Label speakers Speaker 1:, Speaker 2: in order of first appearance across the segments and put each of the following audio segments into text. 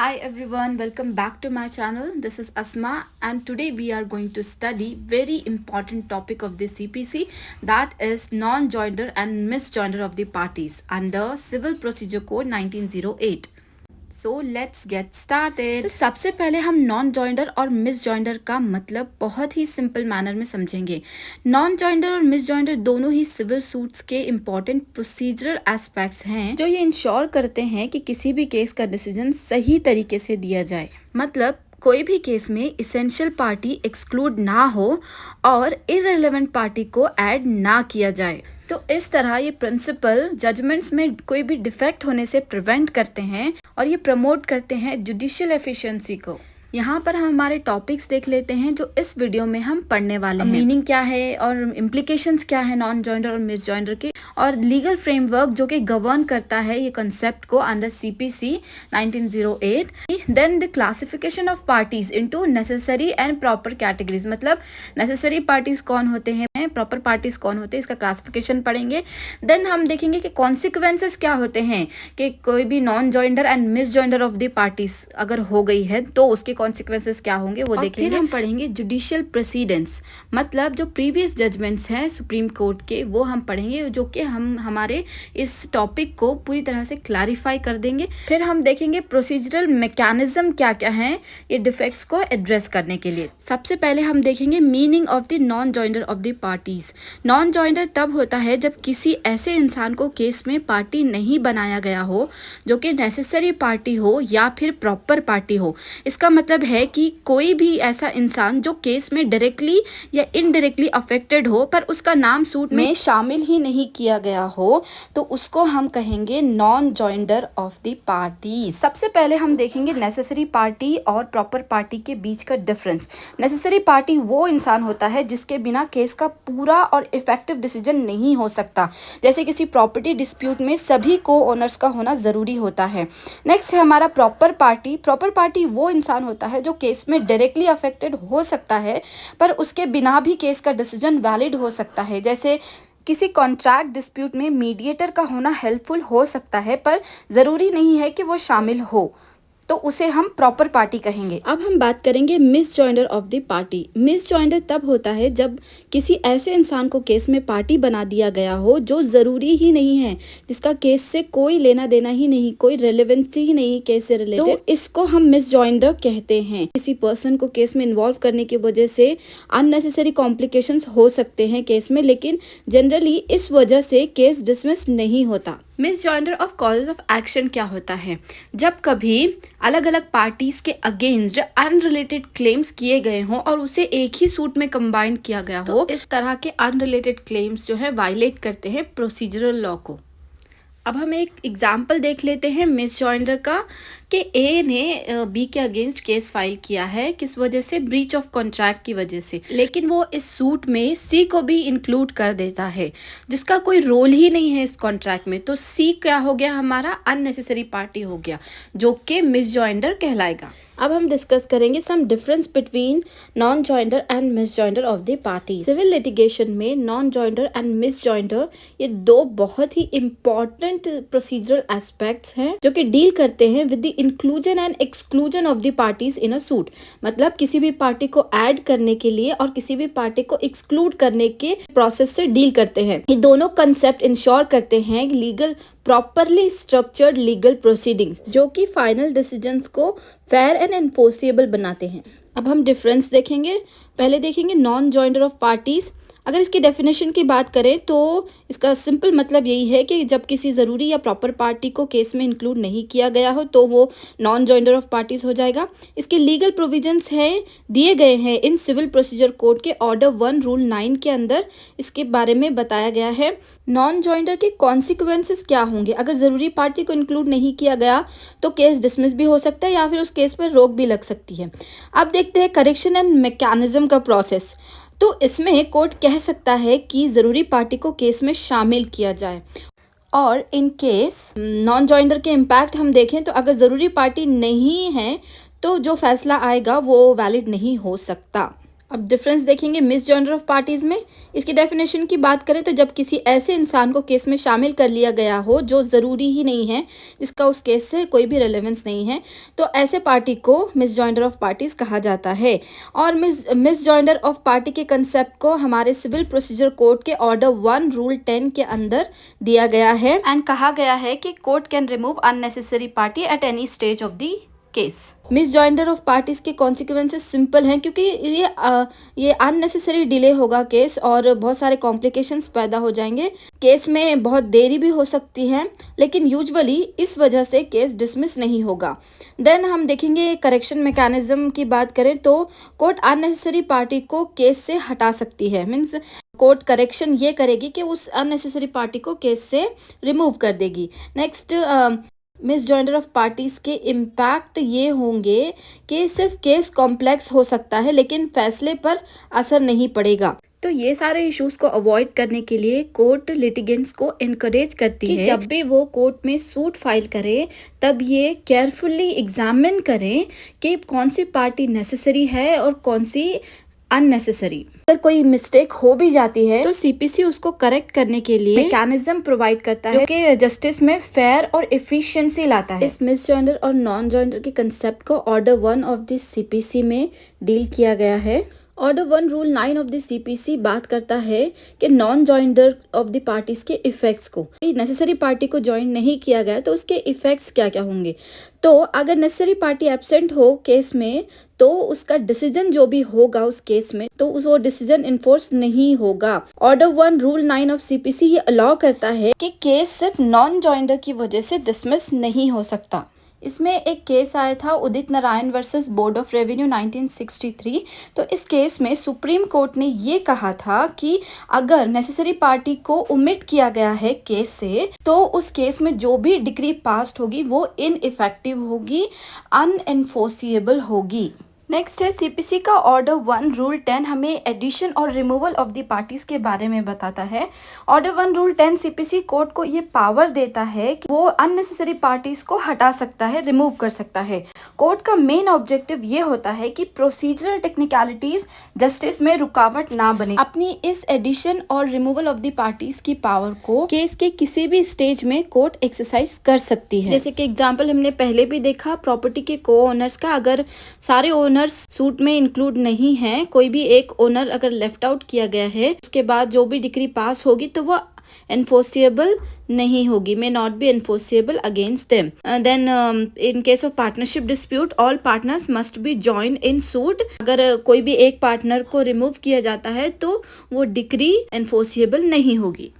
Speaker 1: Hi everyone, welcome back to my channel. This is Asma and today we are going to study very important topic of the CPC, that is non-joinder and misjoinder of the parties under Civil Procedure Code 1908. So let's get started. तो सबसे पहले हम non joinder और miss joinder का मतलब बहुत ही simple manner में समझेंगे। नॉन जॉइंडर और मिस जॉइंडर दोनों ही सिविल सूट्स के इम्पॉर्टेंट प्रोसीजरल एस्पेक्ट्स हैं जो ये इंश्योर करते हैं कि किसी भी केस का डिसीजन सही तरीके से दिया जाए। मतलब कोई भी केस में इसेंशियल पार्टी एक्सक्लूड ना हो और इररिलेवेंट पार्टी को ऐड ना किया जाए। तो इस तरह ये प्रिंसिपल जजमेंट्स में कोई भी डिफेक्ट होने से प्रिवेंट करते हैं और ये प्रमोट करते हैं जुडिशियल एफिशिएंसी को। यहाँ पर हम हमारे टॉपिक्स देख लेते हैं जो इस वीडियो में हम पढ़ने वाले हैं। मीनिंग क्या है और इम्प्लीकेशंस क्या है नॉन जॉइंडर और मिस जॉइंडर के, और लीगल फ्रेमवर्क जो कि गवर्न करता है ये कंसेप्ट को under CPC 1908। Then the classification of parties into necessary and proper categories, मतलब नेसेसरी पार्टीज कौन होते हैं, प्रॉपर पार्टीज कौन होते हैं, इसका क्लासिफिकेशन पढ़ेंगे। देन हम देखेंगे कि कॉन्सिक्वेंसेस क्या होते हैं कि कोई भी non joinder and misjoinder of the parties अगर हो गई है तो उसके कॉन्सिक्वेंसेस क्या होंगे वो देखेंगे। फिर हम पढ़ेंगे जुडिशियल प्रेसिडेंट्स, मतलब जो प्रीवियस जजमेंट्स हैं सुप्रीम कोर्ट के वो हम पढ़ेंगे, जो कि हम हमारे इस टॉपिक को पूरी तरह से क्लैरिफाई कर देंगे। फिर हम देखेंगे प्रोसीजरल मैकेनिज्म क्या क्या हैं ये डिफेक्ट्स को एड्रेस करने के लिए। सबसे पहले हम देखेंगे meaning of the non joinder of the parties. Non joinder तब होता है जब किसी ऐसे इंसान को केस में पार्टी नहीं बनाया गया हो जो कि नेसेसरी पार्टी हो या फिर प्रॉपर पार्टी हो। इसका मतलब है कि कोई भी ऐसा इंसान जो केस में डायरेक्टली या इनडायरेक्टली अफेक्टेड हो पर उसका नाम सूट में शामिल ही नहीं किया गया हो तो उसको हम कहेंगे non joinder of the party. सबसे पहले हम देखेंगे नेसेसरी पार्टी और प्रॉपर पार्टी के बीच का डिफरेंस। नेसेसरी पार्टी वो इंसान होता है जिसके बिना केस का पूरा और इफेक्टिव डिसीजन नहीं हो सकता, जैसे किसी प्रॉपर्टी डिस्प्यूट में सभी को ओनर्स का होना ज़रूरी होता है। नेक्स्ट है हमारा प्रॉपर पार्टी। प्रॉपर पार्टी वो इंसान होता है जो केस में डायरेक्टली अफेक्टेड हो सकता है पर उसके बिना भी केस का डिसीजन वैलिड हो सकता है, जैसे किसी कॉन्ट्रैक्ट डिस्प्यूट में मीडिएटर का होना हेल्पफुल हो सकता है पर ज़रूरी नहीं है कि वो शामिल हो, तो उसे हम प्रॉपर पार्टी कहेंगे। अब हम बात करेंगे miss joinder of the party. Miss joinder तब होता है जब किसी ऐसे इंसान को केस में पार्टी बना दिया गया हो जो ज़रूरी ही नहीं है, जिसका केस से कोई लेना देना ही नहीं, कोई रेलेवेंसी ही नहीं केस से रिलेटेड, तो इसको हम मिस जॉइंडर कहते हैं। किसी पर्सन को केस में इन्वॉल्व करने की वजह से अननेसेसरी कॉम्प्लिकेशंस हो सकते हैं केस में, लेकिन जनरली इस वजह से केस डिसमिस नहीं होता। Miss joinder of causes of action क्या होता है, जब कभी अलग अलग पार्टीज के अगेंस्ट अनरिलेटेड क्लेम्स किए गए हों और उसे एक ही सूट में कंबाइन किया गया हो, तो इस तरह के अनरिलेटेड क्लेम्स जो है वायलेट करते हैं प्रोसीजरल लॉ को। अब हम एक एग्जाम्पल देख लेते हैं मिस जॉइंडर का कि ए ने बी के अगेंस्ट केस फाइल किया है, किस वजह से, ब्रीच ऑफ कॉन्ट्रैक्ट की वजह से, लेकिन वो इस सूट में सी को भी इंक्लूड कर देता है जिसका कोई रोल ही नहीं है इस कॉन्ट्रैक्ट में, तो सी क्या हो गया, हमारा अननेसेसरी पार्टी हो गया जो कि मिस जॉइंडर कहलाएगा। अब हम डिस्कस करेंगे some difference between non joinder and misjoinder of the party. Civil litigation में non joinder and misjoinder ये दो बहुत ही इंपॉर्टेंट प्रोसीजरल एस्पेक्ट्स हैं जो कि डील करते हैं with the inclusion and exclusion of the parties in a suit. मतलब किसी भी पार्टी को ऐड करने के लिए और किसी भी पार्टी को एक्सक्लूड करने के प्रोसेस से डील करते हैं। ये दोनों कंसेप्ट इंश्योर करते हैं legal properly structured legal proceedings जो कि फाइनल डिसीजंस को फेयर एंड एनफोर्सेबल बनाते हैं। अब हम डिफरेंस देखेंगे। पहले देखेंगे नॉन जॉइंडर ऑफ पार्टीज। अगर इसकी डेफिनेशन की बात करें तो इसका सिंपल मतलब यही है कि जब किसी ज़रूरी या प्रॉपर पार्टी को केस में इंक्लूड नहीं किया गया हो तो वो नॉन जॉइंडर ऑफ पार्टीज हो जाएगा। इसके लीगल प्रोविजंस हैं दिए गए हैं इन सिविल प्रोसीजर कोड के ऑर्डर 1 रूल 9 के अंदर, इसके बारे में बताया गया है। नॉन जॉइंडर के कॉन्सिक्वेंसेस क्या होंगे, अगर ज़रूरी पार्टी को इंक्लूड नहीं किया गया तो केस डिसमिस भी हो सकता है या फिर उस केस पर रोक भी लग सकती है। अब देखते हैं करेक्शन एंड मैकेनिज्म का प्रोसेस। तो इसमें कोर्ट कह सकता है कि ज़रूरी पार्टी को केस में शामिल किया जाए, और इन केस नॉन जॉइंडर के इम्पैक्ट हम देखें तो अगर ज़रूरी पार्टी नहीं है तो जो फैसला आएगा वो वैलिड नहीं हो सकता। अब डिफरेंस देखेंगे मिस जॉइनर ऑफ पार्टीज में। इसकी डेफिनेशन की बात करें तो जब किसी ऐसे इंसान को केस में शामिल कर लिया गया हो जो ज़रूरी ही नहीं है, जिसका उस केस से कोई भी रेलेवेंस नहीं है, तो ऐसे पार्टी को मिस जॉइनर ऑफ पार्टीज कहा जाता है। और मिस जॉइनर ऑफ पार्टी के कंसेप्ट को हमारे सिविल प्रोसीजर कोड के ऑर्डर 1 रूल 10 के अंदर दिया गया है एंड कहा गया है कि court can remove unnecessary party at any stage of the case. Miss joinder of parties के कॉन्सिक्वेंसेस सिंपल हैं, क्योंकि ये अननेसेसरी डिले होगा केस और बहुत सारे कॉम्प्लिकेशंस पैदा हो जाएंगे। केस में बहुत देरी भी हो सकती है, लेकिन यूजुअली इस वजह से केस डिसमिस नहीं होगा। देन हम देखेंगे करेक्शन मैकेनिज्म की बात करें तो कोर्ट अननेसेसरी पार्टी को केस से हटा सकती है। मीन्स कोर्ट करेक्शन ये करेगी कि उस अननेसेसरी पार्टी को केस से रिमूव कर देगी। Next, miss joinder of parties के इम्पैक्ट ये होंगे कि सिर्फ केस कॉम्प्लेक्स हो सकता है लेकिन फैसले पर असर नहीं पड़ेगा। तो ये सारे इश्यूज को अवॉइड करने के लिए कोर्ट लिटिगेंट्स को इनकरेज करती है जब भी वो कोर्ट में सूट फाइल करें तब ये केयरफुली एग्जामिन करें कि कौन सी पार्टी नेसेसरी है और कौन सी अननेसेसरी। अगर कोई मिस्टेक हो भी जाती है तो सीपीसी उसको करेक्ट करने के लिए मैकेनिज्म प्रोवाइड करता है कि जस्टिस में फेयर और एफिशिएंसी लाता है। इस मिस जॉइंडर और नॉन जॉइंडर के कंसेप्ट को ऑर्डर 1 ऑफ द सीपीसी में डील किया गया है। Order 1 rule 9 of the CPC बात करता है कि non joinder of the parties के इफेक्ट्स को, नेसेसरी पार्टी को ज्वाइन नहीं किया गया तो उसके इफेक्ट्स क्या क्या होंगे। तो अगर नेसेसरी पार्टी एब्सेंट हो केस में तो उसका डिसीजन जो भी होगा उस केस में तो वो डिसीजन इन्फोर्स नहीं होगा। ऑर्डर 1 रूल 9 ऑफ सीपीसी ये अलाउ करता है कि केस सिर्फ नॉन जॉइंडर की वजह से डिसमिस नहीं हो सकता। इसमें एक केस आया था Udit Narayan versus board of revenue 1963। तो इस केस में सुप्रीम कोर्ट ने ये कहा था कि अगर नेसेसरी पार्टी को ओमिट किया गया है केस से तो उस केस में जो भी डिक्री पास्ड होगी वो इनइफेक्टिव होगी, अनएनफोर्सिएबल होगी। नेक्स्ट है सीपीसी का ऑर्डर 1 रूल 10 हमें एडिशन और रिमूवल ऑफ द पार्टीज के बारे में बताता है। ऑर्डर 1 रूल 10 सीपीसी कोर्ट को ये पावर देता है कि वो अननेसेसरी पार्टीज को हटा सकता है, रिमूव कर सकता है। कोर्ट का मेन ऑब्जेक्टिव ये होता है कि प्रोसीजरल टेक्निकलिटीज जस्टिस में रुकावट ना बने। अपनी इस एडिशन और रिमूवल ऑफ द पार्टीज की पावर को केस के किसी भी स्टेज में कोर्ट एक्सरसाइज कर सकती है। जैसे कि एग्जाम्पल हमने पहले भी देखा प्रॉपर्टी के को ओनर्स का, अगर सारे ओनर सूट में इंक्लूड नहीं है, कोई भी एक ओनर अगर लेफ्ट आउट किया गया है उसके बाद जो भी डिक्री पास होगी तो वो एनफोर्सिएबल नहीं होगी, may not be enforceable against them. Then in case of partnership dispute all partners must be join in suit. अगर कोई भी एक पार्टनर को रिमूव किया जाता है तो वो डिक्री एनफोर्सिएबल नहीं होगी।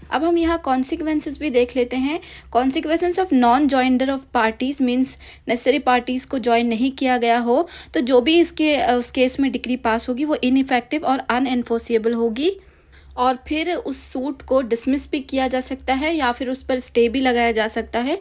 Speaker 1: अब हम यहाँ कॉन्सिक्वेंसेस भी देख लेते हैं। Consequences of non joinder of parties means necessary parties को ज्वाइन नहीं किया गया हो तो जो भी इसके उस केस में डिक्री पास होगी वो इनइफेक्टिव और अनएनफोर्सिएबल होगी और फिर उस सूट को डिसमिस भी किया जा सकता है या फिर उस पर स्टे भी लगाया जा सकता है।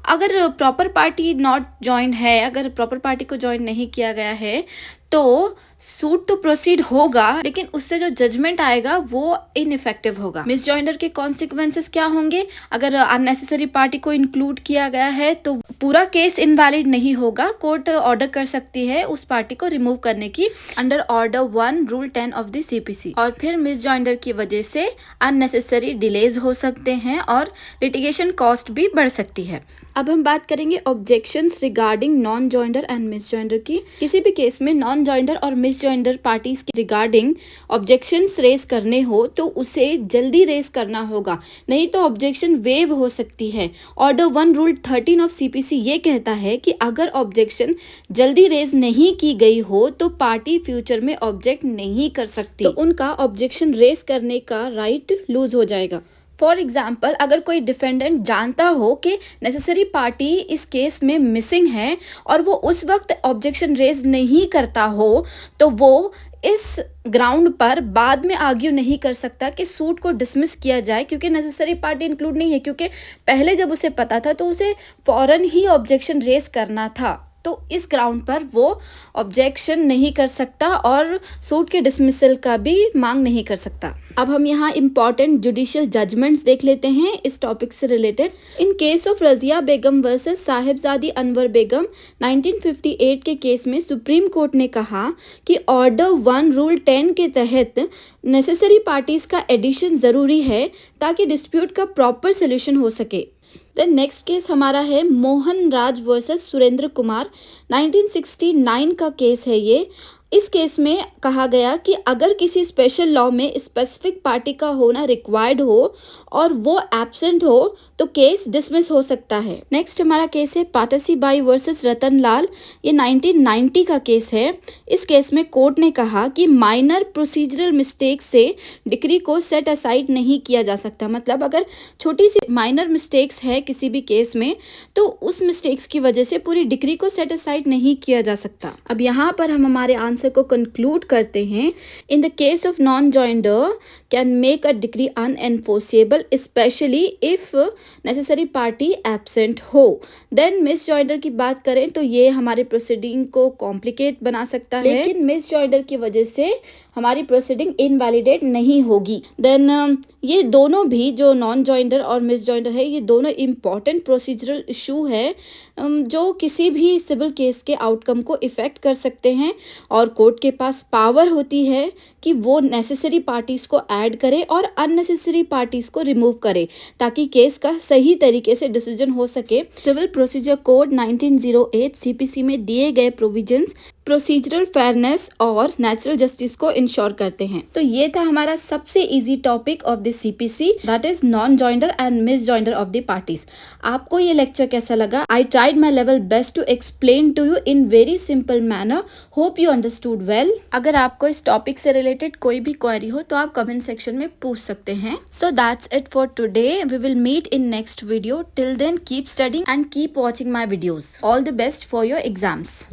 Speaker 1: अगर प्रॉपर पार्टी नॉट ज्वाइन है, अगर प्रॉपर पार्टी को ज्वाइन नहीं किया गया है तो सूट तो प्रोसीड होगा लेकिन उससे जो जजमेंट आएगा वो इनइफेक्टिव होगा। मिस जॉइंडर के कॉन्सिक्वेंसेस क्या होंगे? अगर अननेसेसरी पार्टी को इंक्लूड किया गया है तो पूरा केस इनवैलिड नहीं होगा, कोर्ट ऑर्डर कर सकती है उस पार्टी को रिमूव करने की under order 1 rule 10 of the CPC. और फिर मिस जॉइंडर की वजह से अननेसेसरी डिलेज हो सकते हैं और लिटिगेशन कॉस्ट भी बढ़ सकती है। अब हम बात करेंगे objections regarding non joinder and misjoinder की। किसी भी केस में नॉन जॉइंडर और मिस जॉइंडर पार्टीज के रिगार्डिंग ऑब्जेक्शंस रेज करने हो तो उसे जल्दी रेज करना होगा, नहीं तो ऑब्जेक्शन वेव हो सकती है। ऑर्डर 1 रूल 13 ऑफ सीपीसी ये कहता है कि अगर ऑब्जेक्शन जल्दी रेज नहीं की गई हो तो पार्टी फ्यूचर में ऑब्जेक्ट नहीं कर सकती, तो उनका ऑब्जेक्शन रेज करने का राइट लूज हो जाएगा। फॉर एग्जाम्पल, अगर कोई डिफेंडेंट जानता हो कि नेसेसरी पार्टी इस केस में मिसिंग है और वो उस वक्त ऑब्जेक्शन रेज नहीं करता हो तो वो इस ग्राउंड पर बाद में आर्ग्यू नहीं कर सकता कि सूट को डिसमिस किया जाए क्योंकि नेसेसरी पार्टी इंक्लूड नहीं है, क्योंकि पहले जब उसे पता था तो उसे फौरन ही ऑब्जेक्शन रेज करना था। तो इस ग्राउंड पर वो ऑब्जेक्शन नहीं कर सकता और सूट के डिसमिसल का भी मांग नहीं कर सकता। अब हम यहाँ इंपॉर्टेंट जुडिशियल जजमेंट्स देख लेते हैं इस टॉपिक से related. In case of Razia Begum versus Sahibzadi Anwar Begum 1958 के केस में सुप्रीम कोर्ट ने कहा कि ऑर्डर 1 रूल 10 के तहत नेसेसरी पार्टीज का एडिशन ज़रूरी है ताकि डिस्प्यूट का प्रॉपर सोल्यूशन हो सके। देन नेक्स्ट केस हमारा है मोहन राज वर्सेस सुरेंद्र कुमार, 1969 का केस है ये। इस केस में कहा गया कि अगर किसी स्पेशल लॉ में स्पेसिफिक पार्टी का होना रिक्वायर्ड हो और वो एब्सेंट हो तो केस डिसमिस हो सकता है। नेक्स्ट हमारा केस है पाटसी बाई वर्सेस रतन लाल, ये 1990 का केस है। इस केस में कोर्ट ने कहा कि माइनर प्रोसीजरल मिस्टेक से डिक्री को सेट असाइड नहीं किया जा सकता। मतलब अगर छोटी सी माइनर मिस्टेक्स है किसी भी केस में तो उस मिस्टेक्स की वजह से पूरी डिक्री को सेट असाइड नहीं किया जा सकता। अब यहाँ पर हम हमारे आंसर को कंक्लूड करते हैं। In the case of nonjoinder can make a decree unenforceable specially if necessary party absent हो। देन मिस जॉइंडर की बात करें तो ये हमारे प्रोसीडिंग को कॉम्प्लिकेट बना सकता है, लेकिन मिस जॉइंडर की वजह से हमारी प्रोसीडिंग इनवैलिडेट नहीं होगी। देन ये दोनों भी जो नॉन जॉइंडर और मिस जॉइंडर है ये दोनों इम्पॉर्टेंट प्रोसीजरल इशू है जो किसी भी सिविल केस के आउटकम को इफेक्ट कर सकते हैं और कोर्ट के पास पावर होती है कि वो नेसेसरी पार्टीज को ऐड करे और अननेसेसरी पार्टीज को रिमूव करे ताकि केस का सही तरीके से डिसीजन हो सके। सिविल प्रोसीजर कोड 1908 सीपीसी में दिए गए प्रोविजंस प्रोसीजरल फेयरनेस और नेचुरल जस्टिस को इंश्योर करते हैं। तो ये था हमारा सबसे easy topic of the CPC, that is non joinder and misjoinder of the parties. आपको ये लेक्चर कैसा लगा? I tried my level best to explain to you in very simple manner. Hope you understood well. अगर आपको इस topic से related कोई भी क्वेरी हो तो आप कमेंट सेक्शन में पूछ सकते हैं। So that's it for today. We will meet in next video. Till then keep studying and keep watching my videos. All the best for your exams.